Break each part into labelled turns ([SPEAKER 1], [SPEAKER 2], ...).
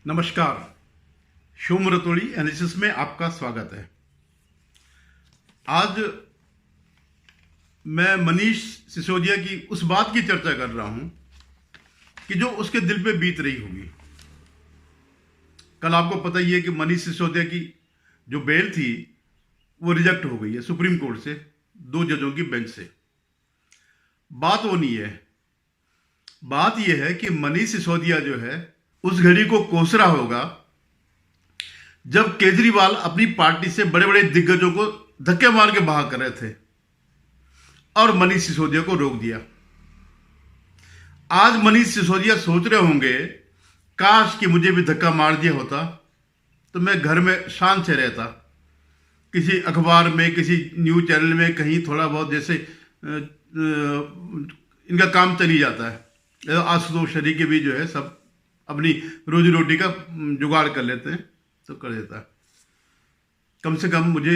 [SPEAKER 1] नमस्कार। शुभ रतोड़ी एनालिसिस में आपका स्वागत है। आज मैं मनीष सिसोदिया की उस बात की चर्चा कर रहा हूं कि जो उसके दिल पे बीत रही होगी। कल आपको पता ही है कि मनीष सिसोदिया की जो बेल थी वो रिजेक्ट हो गई है सुप्रीम कोर्ट से, 2 जजों की बेंच से। बात वो नहीं है, बात यह है कि मनीष सिसोदिया जो है उस घड़ी को कोस रहा होगा जब केजरीवाल अपनी पार्टी से बड़े बड़े दिग्गजों को धक्के मार के बाहर कर रहे थे और मनीष सिसोदिया को रोक दिया। आज मनीष सिसोदिया सोच रहे होंगे, काश कि मुझे भी धक्का मार दिया होता तो मैं घर में शांत से रहता, किसी अखबार में, किसी न्यूज चैनल में, कहीं थोड़ा बहुत, जैसे इनका काम चली जाता है। आशुतोष शरीके भी जो है सब अपनी रोजी रोटी का जुगाड़ कर लेते हैं तो कर देता है। कम से कम मुझे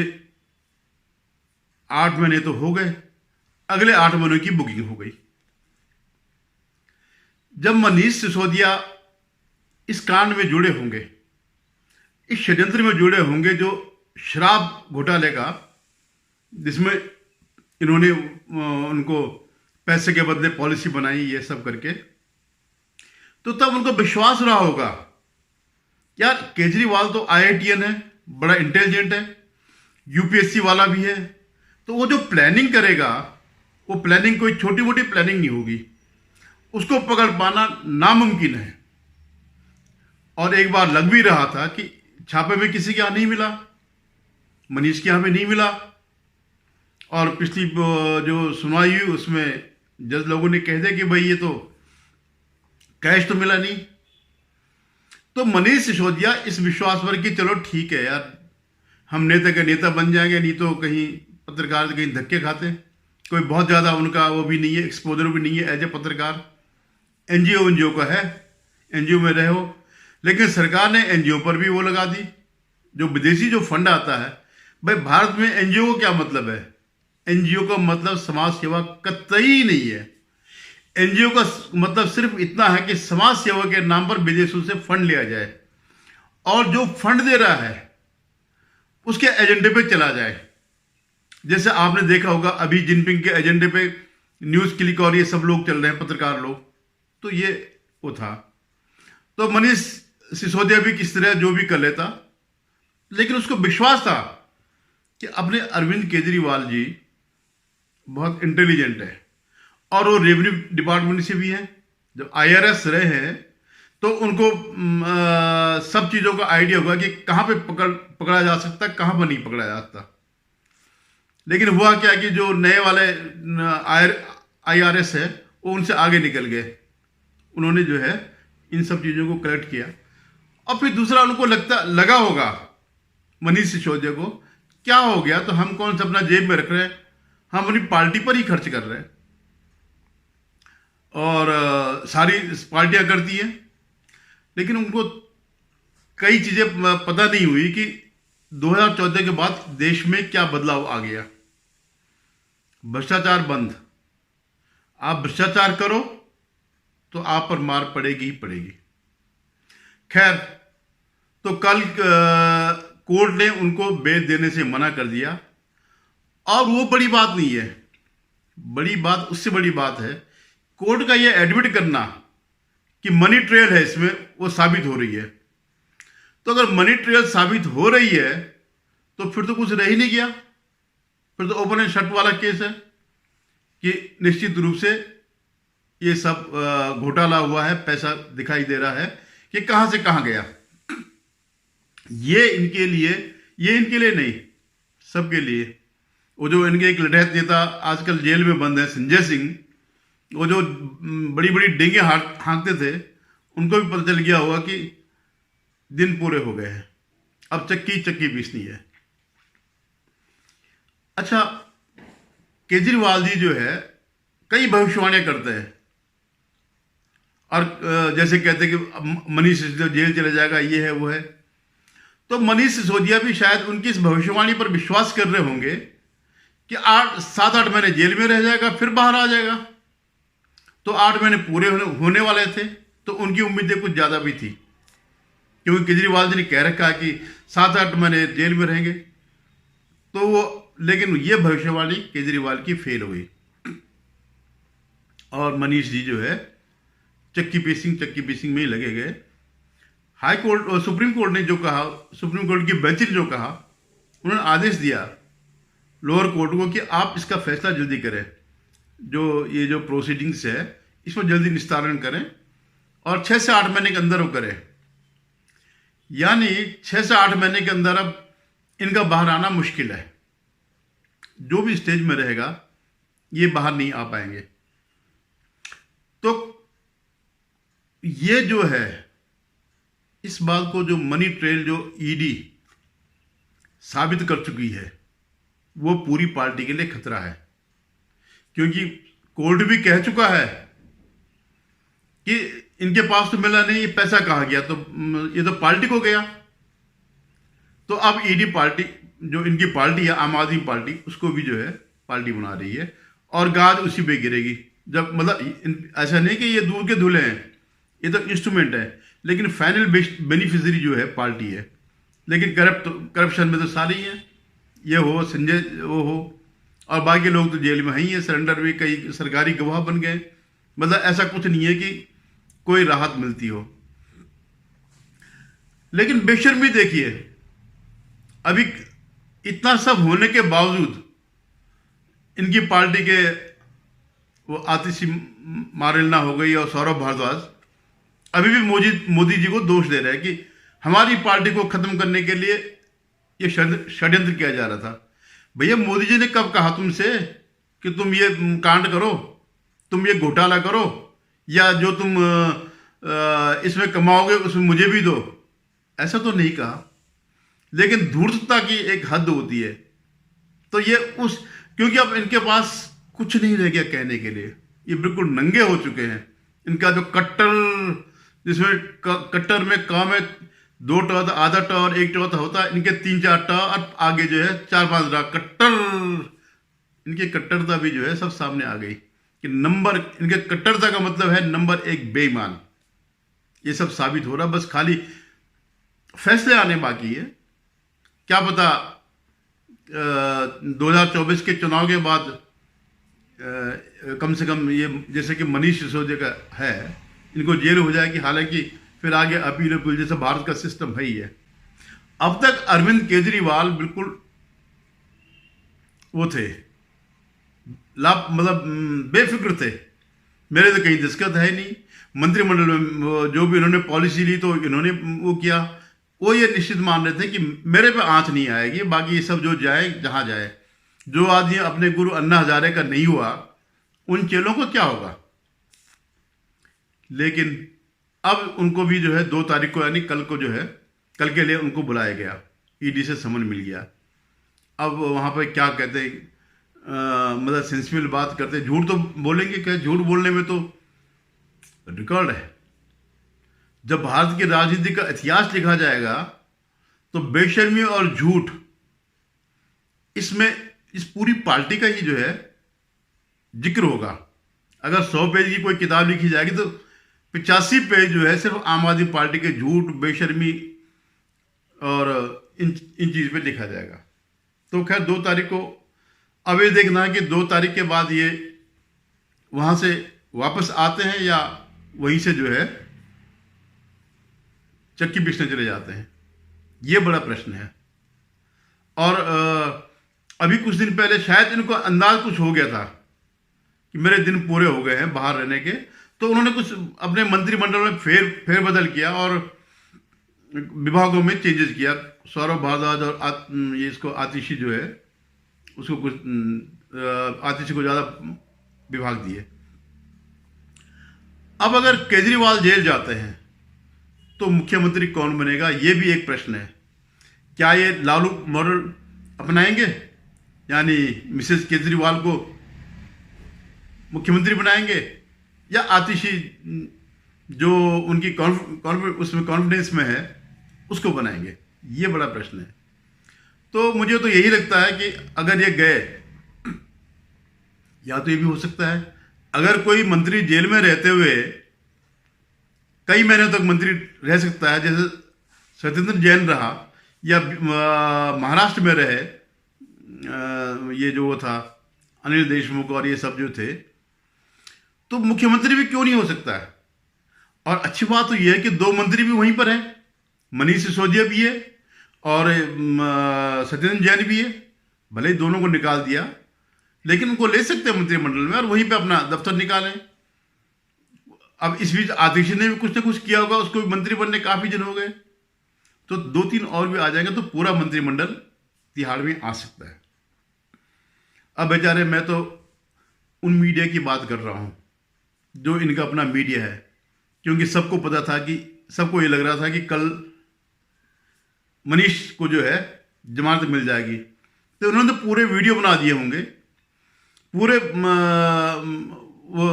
[SPEAKER 1] 8 महीने तो हो गए, अगले 8 महीनों की बुकिंग हो गई। जब मनीष सिसोदिया इस कांड में जुड़े होंगे, इस षड्यंत्र में जुड़े होंगे जो शराब घोटाले का, जिसमें इन्होंने उनको पैसे के बदले पॉलिसी बनाई, ये सब करके, तो तब उनको विश्वास रहा होगा यार केजरीवाल तो IITN है, बड़ा इंटेलिजेंट है, यूपीएससी वाला भी है, तो वो जो प्लानिंग करेगा वो प्लानिंग कोई छोटी मोटी प्लानिंग नहीं होगी, उसको पकड़ पाना नामुमकिन है। और एक बार लग भी रहा था कि छापे में किसी के यहां नहीं मिला, मनीष के यहां भी नहीं मिला, और पिछली जो सुनवाई हुई उसमें जज लोगों ने कह दिया कि भाई ये तो कैश तो मिला नहीं। तो मनीष सिसोदिया इस विश्वास पर कि चलो ठीक है यार, हम नेता के नेता बन जाएंगे, नहीं तो कहीं पत्रकार कहीं धक्के खाते, कोई बहुत ज़्यादा उनका वो भी नहीं है, एक्सपोजर भी नहीं है एज ए पत्रकार। एनजीओ का है, एनजीओ में रहे हो, लेकिन सरकार ने एनजीओ पर भी वो लगा दी, जो विदेशी जो फंड आता है। भाई भारत में एनजीओ का क्या मतलब है? एनजीओ का मतलब समाज सेवा कतई नहीं है। एनजीओ का मतलब सिर्फ इतना है कि समाज सेवा के नाम पर विदेशों से फंड लिया जाए और जो फंड दे रहा है उसके एजेंडे पे चला जाए। जैसे आपने देखा होगा अभी जिनपिंग के एजेंडे पे न्यूज क्लिक और ये सब लोग चल रहे हैं, पत्रकार लोग, तो ये वो था। तो मनीष सिसोदिया भी किस तरह जो भी कर लेता, लेकिन उसको विश्वास था कि अपने अरविंद केजरीवाल जी बहुत इंटेलिजेंट है और वो रेवेन्यू डिपार्टमेंट से भी है, जब IRS रहे हैं तो उनको सब चीज़ों का आइडिया होगा कि कहाँ पे पकड़ा जा सकता, कहाँ पर नहीं पकड़ा जा सकता। लेकिन हुआ क्या कि जो नए वाले IRS है वो उनसे आगे निकल गए, उन्होंने जो है इन सब चीज़ों को कलेक्ट किया। और फिर दूसरा उनको लगा होगा मनीष सिसोदिया को, क्या हो गया, तो हम कौन सा अपना जेब में रख रहे हैं, हम अपनी पार्टी पर ही खर्च कर रहे हैं, और सारी पार्टियां करती हैं। लेकिन उनको कई चीज़ें पता नहीं हुई कि 2014 के बाद देश में क्या बदलाव आ गया। भ्रष्टाचार बंद, आप भ्रष्टाचार करो तो आप पर मार पड़ेगी ही पड़ेगी। खैर, तो कल कोर्ट ने उनको बेल देने से मना कर दिया, और वो बड़ी बात नहीं है, बड़ी बात उससे बड़ी बात है कोर्ट का ये एडमिट करना कि मनी ट्रेल है इसमें, वो साबित हो रही है। तो अगर मनी ट्रेल साबित हो रही है तो फिर तो कुछ रह ही नहीं गया, फिर तो ओपन एंड शट वाला केस है कि निश्चित रूप से ये सब घोटाला हुआ है, पैसा दिखाई दे रहा है कि कहां से कहां गया। ये इनके लिए नहीं, सबके लिए। वो जो इनके एक लठैत नेता आजकल जेल में बंद है, संजय सिंह, वो जो बड़ी बड़ी डेंगे हाँकते थे, उनको भी पता चल गया होगा कि दिन पूरे हो गए हैं, अब चक्की पीसनी है। अच्छा, केजरीवाल जी जो है कई भविष्यवाणियां करते हैं, और जैसे कहते हैं कि मनीष सिसोदिया जेल चले जाएगा, ये है वो है। तो मनीष सिसोदिया भी शायद उनकी इस भविष्यवाणी पर विश्वास कर रहे होंगे कि 7-8 महीने जेल में रह जाएगा, फिर बाहर आ जाएगा। तो 8 महीने पूरे होने वाले थे, तो उनकी उम्मीदें कुछ ज़्यादा भी थी। क्योंकि केजरीवाल जी ने कह रखा है कि 7-8 महीने जेल में रहेंगे। तो वो, लेकिन ये भविष्यवाणी केजरीवाल की फेल हुई और मनीष जी जो है चक्की पीसिंग में ही लगे गए। हाई कोर्ट और सुप्रीम कोर्ट ने जो कहा, सुप्रीम कोर्ट की बेंच ने जो कहा, उन्होंने आदेश दिया लोअर कोर्ट को कि आप इसका फैसला जल्दी करें, ये जो प्रोसीडिंग्स है इसमें जल्दी निस्तारण करें और 6 से 8 महीने के अंदर वो करें। यानी 6 से 8 महीने के अंदर अब इनका बाहर आना मुश्किल है। जो भी स्टेज में रहेगा ये बाहर नहीं आ पाएंगे। तो ये जो है, इस बात को जो मनी ट्रेल जो ईडी साबित कर चुकी है, वो पूरी पार्टी के लिए खतरा है। क्योंकि कोर्ट भी कह चुका है कि इनके पास तो मिला नहीं, ये पैसा कहाँ गया, तो ये तो पार्टी को गया। तो अब ईडी पार्टी, जो इनकी पार्टी है आम आदमी पार्टी, उसको भी जो है पार्टी बना रही है और गाज उसी पे गिरेगी। जब मतलब ऐसा नहीं कि ये दूर के धुले हैं, ये तो इंस्ट्रूमेंट है, लेकिन फाइनल बेनिफिशियरी जो है पार्टी है। लेकिन करप्शन में तो सारे ही हैं, ये हो संजय वो हो, और बाकी लोग तो जेल में ही हैं, सरेंडर भी, कई सरकारी गवाह बन गए। मतलब ऐसा कुछ नहीं है कि कोई राहत मिलती हो। लेकिन बेशर्मी देखिए, अभी इतना सब होने के बावजूद इनकी पार्टी के वो आतिशी मारेलना हो गई और सौरभ भारद्वाज अभी भी मोदी जी को दोष दे रहे हैं कि हमारी पार्टी को खत्म करने के लिए ये षड्यंत्र किया जा रहा था। भैया मोदी जी ने कब कहा तुमसे कि तुम ये कांड करो, तुम ये घोटाला करो, या जो तुम इसमें कमाओगे उसमें मुझे भी दो? ऐसा तो नहीं कहा। लेकिन धूर्तता की एक हद होती है। तो ये क्योंकि अब इनके पास कुछ नहीं रह गया कहने के लिए, ये बिल्कुल नंगे हो चुके हैं। इनका जो जिसमें कट्टर में काम है 2 ट, आधा ट और 1 ट होता है, इनके 3-4 ट और आगे जो है 4-5 रा कट्टर। इनकी कट्टरता भी जो है सब सामने आ गई कि इनके कट्टरता का मतलब है नंबर 1 बेईमान। ये सब साबित हो रहा, बस खाली फैसले आने बाकी है। क्या पता 2024 के चुनाव के बाद कम से कम ये, जैसे कि मनीष सिसोदिया का है, इनको जेल हो जाएगी। हालांकि फिर आगे अपील जैसे भारत का सिस्टम है ही है। अब तक अरविंद केजरीवाल बिल्कुल वो थे, मतलब बेफिक्र थे। मेरे तो कहीं दस्तखत है नहीं। मंत्रिमंडल में जो भी इन्होंने पॉलिसी ली तो इन्होंने वो किया, वो ये निश्चित मान रहे थे कि मेरे पे आंच नहीं आएगी, बाकी ये सब जो जाए जहां जाए। जो आदमी अपने गुरु अन्ना हजारे का नहीं हुआ, उन चेलों को क्या होगा। लेकिन अब उनको भी जो है 2 तारीख को, यानी कल को जो है, कल के लिए उनको बुलाया गया, ईडी से समन मिल गया। अब वहां पर क्या कहते हैं, मतलब सेंसिबल बात करते, झूठ तो बोलेंगे क्या? झूठ बोलने में तो रिकॉर्ड है। जब भारत की राजनीति का इतिहास लिखा जाएगा तो बेशर्मी और झूठ, इसमें इस पूरी पार्टी का ही जो है जिक्र होगा। अगर 100 पेज की कोई किताब लिखी जाएगी तो 85 पेज जो है सिर्फ आम आदमी पार्टी के झूठ, बेशर्मी और इन चीज पे लिखा जाएगा। तो खैर 2 तारीख को अब ये देखना है कि 2 तारीख के बाद ये वहां से वापस आते हैं या वहीं से जो है चक्की पीसने चले जाते हैं, ये बड़ा प्रश्न है। और अभी कुछ दिन पहले शायद इनको अंदाज कुछ हो गया था कि मेरे दिन पूरे हो गए हैं बाहर रहने के, तो उन्होंने कुछ अपने मंत्रिमंडल में फेरबदल किया और विभागों में चेंजेस किया। सौरभ भारद्वाज और ये इसको आतिशी जो है उसको कुछ आतिशी को ज़्यादा विभाग दिए। अब अगर केजरीवाल जेल जाते हैं तो मुख्यमंत्री कौन बनेगा, ये भी एक प्रश्न है। क्या ये लालू मॉडल अपनाएंगे, यानी मिसेस केजरीवाल को मुख्यमंत्री बनाएंगे, या आतिशी जो उनकी उसमें कॉन्फिडेंस में है उसको बनाएंगे? ये बड़ा प्रश्न है। तो मुझे तो यही लगता है कि अगर ये गए, या तो ये भी हो सकता है अगर कोई मंत्री जेल में रहते हुए कई महीने तक मंत्री रह सकता है, जैसे सत्येंद्र जैन रहा या महाराष्ट्र में रहे ये जो वो था अनिल देशमुख और ये सब जो थे, तो मुख्यमंत्री भी क्यों नहीं हो सकता है। और अच्छी बात तो ये है कि 2 मंत्री भी वहीं पर हैं, मनीष सिसोदिया भी है और सत्येंद्र जैन भी है। भले ही दोनों को निकाल दिया, लेकिन उनको ले सकते हैं मंत्रिमंडल में और वहीं पे अपना दफ्तर निकालें। अब इस बीच आतिशी ने भी कुछ ना कुछ किया होगा, उसको भी मंत्री बनने काफी दिन हो गए, तो 2-3 और भी आ जाएंगे तो पूरा मंत्रिमंडल तिहाड़ में आ सकता है। अब बेचारे, मैं तो उन मीडिया की बात कर रहा हूं जो इनका अपना मीडिया है, क्योंकि सबको पता था कि सबको ये लग रहा था कि कल मनीष को जो है जमानत मिल जाएगी, तो उन्होंने तो पूरे वीडियो बना दिए होंगे, पूरे वो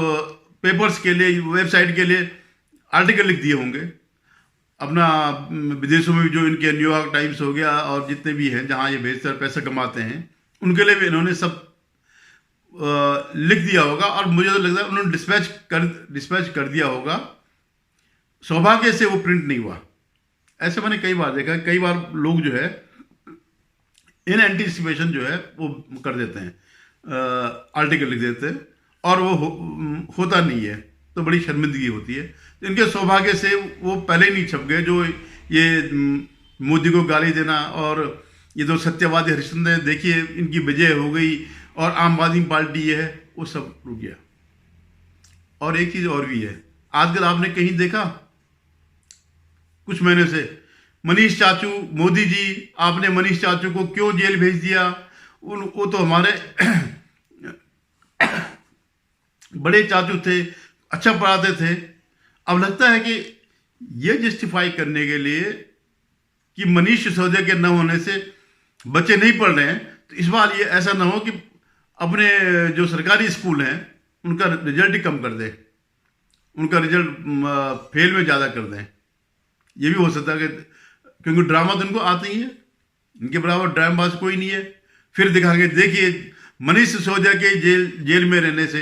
[SPEAKER 1] पेपर्स के लिए, वेबसाइट के लिए आर्टिकल लिख दिए होंगे। अपना विदेशों में भी जो इनके न्यूयॉर्क टाइम्स हो गया और जितने भी हैं जहां ये भेजकर पैसा कमाते हैं, उनके लिए भी इन्होंने सब लिख दिया होगा। और मुझे तो लगता है उन्होंने डिस्पैच कर दिया होगा। सौभाग्य से वो प्रिंट नहीं हुआ। ऐसे मैंने कई बार देखा, कई बार लोग जो है इन एंटीसिपेशन जो है वो कर देते हैं, आर्टिकल लिख देते हैं और वो होता नहीं है, तो बड़ी शर्मिंदगी होती है। तो इनके सौभाग्य से वो पहले ही नहीं छप गए। जो ये मोदी को गाली देना और ये तो सत्यवादी हरिश्चंद्र, देखिए इनकी विजय हो गई और आम आदमी पार्टी ये है, वो सब रुक गया। और एक चीज और भी है, आजकल आपने कहीं देखा कुछ महीने से मनीष चाचू, मोदी जी आपने मनीष चाचू को क्यों जेल भेज दिया? वो तो हमारे बड़े चाचू थे, अच्छा पढ़ाते थे। अब लगता है कि ये जस्टिफाई करने के लिए कि मनीष सिसोदिया के न होने से बच्चे नहीं पढ़ रहे हैं, तो इस बार ये ऐसा ना हो कि अपने जो सरकारी स्कूल हैं उनका रिजल्ट ही कम कर दें, उनका रिजल्ट फेल में ज़्यादा कर दें। ये भी हो सकता है कि क्योंकि ड्रामा तो इनको आते ही है, इनके बराबर ड्रामाबाज कोई नहीं है। फिर दिखाएंगे, देखिए मनीष सिसोदिया के जेल में रहने से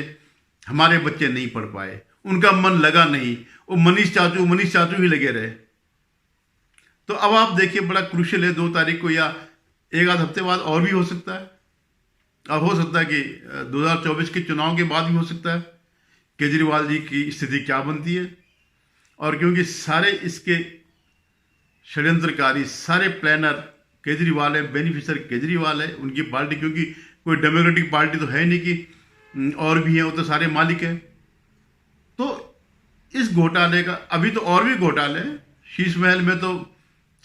[SPEAKER 1] हमारे बच्चे नहीं पढ़ पाए, उनका मन लगा नहीं, वो मनीष चाचू ही लगे रहे। तो अब आप देखिए, बड़ा क्रूशियल है, 2 तारीख को या एक आध हफ्ते बाद और भी हो सकता है। अब हो सकता है कि 2024 के चुनाव के बाद भी हो सकता है केजरीवाल जी की स्थिति क्या बनती है। और क्योंकि सारे इसके षड्यंत्रकारी, सारे प्लानर केजरीवाल है, बेनिफिशियर केजरीवाल है, उनकी पार्टी, क्योंकि कोई डेमोक्रेटिक पार्टी तो है नहीं कि और भी है, वो तो सारे मालिक हैं। तो इस घोटाले का अभी तो और भी घोटाले हैं, शीश महल में तो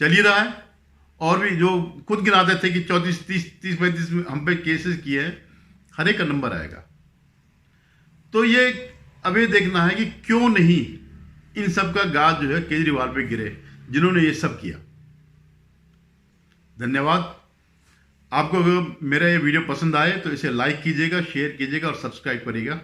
[SPEAKER 1] चल ही रहा है, और भी जो खुद गिनाते थे कि 34, 30, 35 हम पे केसेस किए हैं, हर एक का नंबर आएगा। तो ये अब ये देखना है कि क्यों नहीं इन सब का गाज जो है केजरीवाल पे गिरे, जिन्होंने ये सब किया। धन्यवाद। आपको अगर मेरा ये वीडियो पसंद आए तो इसे लाइक कीजिएगा, शेयर कीजिएगा और सब्सक्राइब करिएगा।